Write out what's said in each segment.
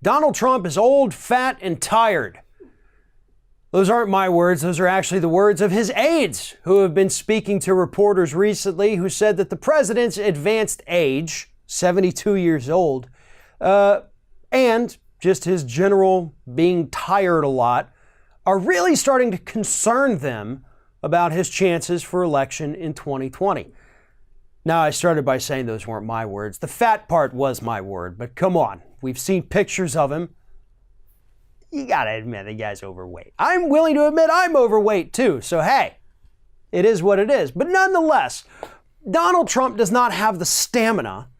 Donald Trump is old, fat, and tired. Those aren't my words. Those are actually the words of his aides who have been speaking to reporters recently, who said that the president's advanced age, 72 years old, and just his general being tired a lot, are really starting to concern them about his chances for election in 2020. Now, I started by saying those weren't my words. The fat part was my word, but come on. We've seen pictures of him. You gotta admit the guy's overweight. I'm willing to admit I'm overweight too, so hey, it is what it is. But nonetheless, Donald Trump does not have the stamina.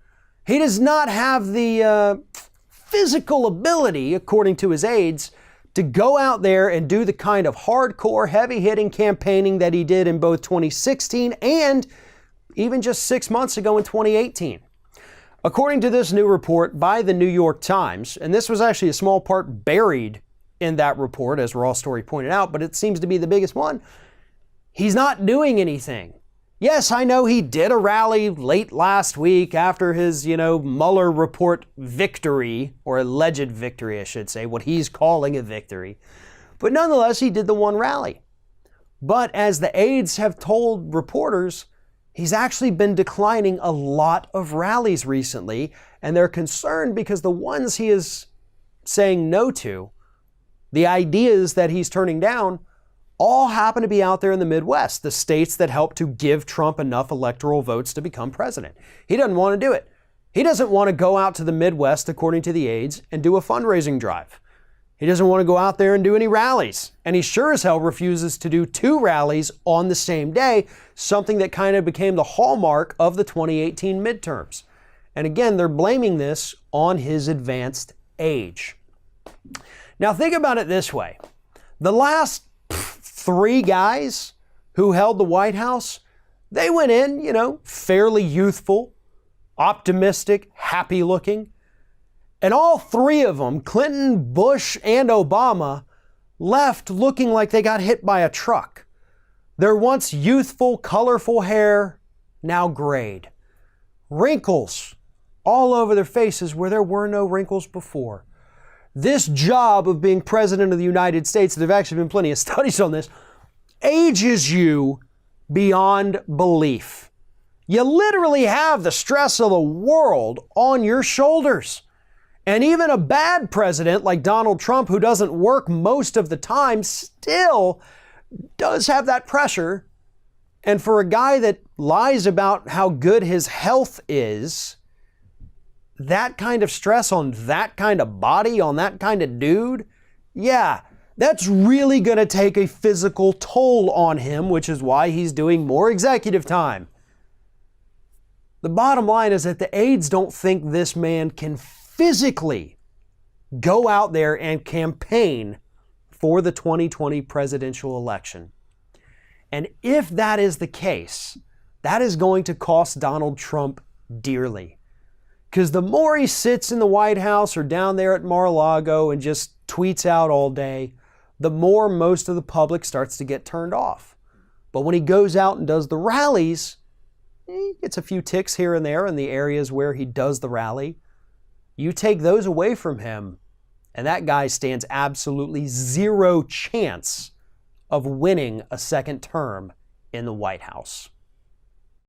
He does not have the physical ability, according to his aides, to go out there and do the kind of hardcore, heavy-hitting campaigning that he did in both 2016 and even just 6 months ago in 2018. According to this new report by the New York Times, and this was actually a small part buried in that report, as Raw Story pointed out, but it seems to be the biggest one, he's not doing anything. Yes, I know he did a rally late last week after his, Mueller report victory, or alleged victory, I should say, what he's calling a victory. But nonetheless, he did the one rally. But as the aides have told reporters, he's actually been declining a lot of rallies recently, and they're concerned because the ones he is saying no to, the ideas that he's turning down, all happen to be out there in the Midwest, the states that help to give Trump enough electoral votes to become president. He doesn't want to do it. He doesn't want to go out to the Midwest, according to the aides, and do a fundraising drive. He doesn't want to go out there and do any rallies. And he sure as hell refuses to do 2 rallies on the same day, something that kind of became the hallmark of the 2018 midterms. And again, they're blaming this on his advanced age. Now think about it this way. The last 3 guys who held the White House, they went in, fairly youthful, optimistic, happy looking. And all 3 of them, Clinton, Bush, and Obama, left looking like they got hit by a truck. Their once youthful, colorful hair, now grayed. Wrinkles all over their faces where there were no wrinkles before. This job of being president of the United States, there have actually been plenty of studies on this, ages you beyond belief. You literally have the stress of the world on your shoulders. And even a bad president like Donald Trump, who doesn't work most of the time, still does have that pressure. And for a guy that lies about how good his health is, that kind of stress on that kind of body, on that kind of dude, yeah, that's really going to take a physical toll on him, which is why he's doing more executive time. The bottom line is that the aides don't think this man can physically go out there and campaign for the 2020 presidential election. And if that is the case, that is going to cost Donald Trump dearly. Because the more he sits in the White House or down there at Mar-a-Lago and just tweets out all day, the more most of the public starts to get turned off. But when he goes out and does the rallies, he gets a few ticks here and there in the areas where he does the rally. You take those away from him, and that guy stands absolutely zero chance of winning a second term in the White House.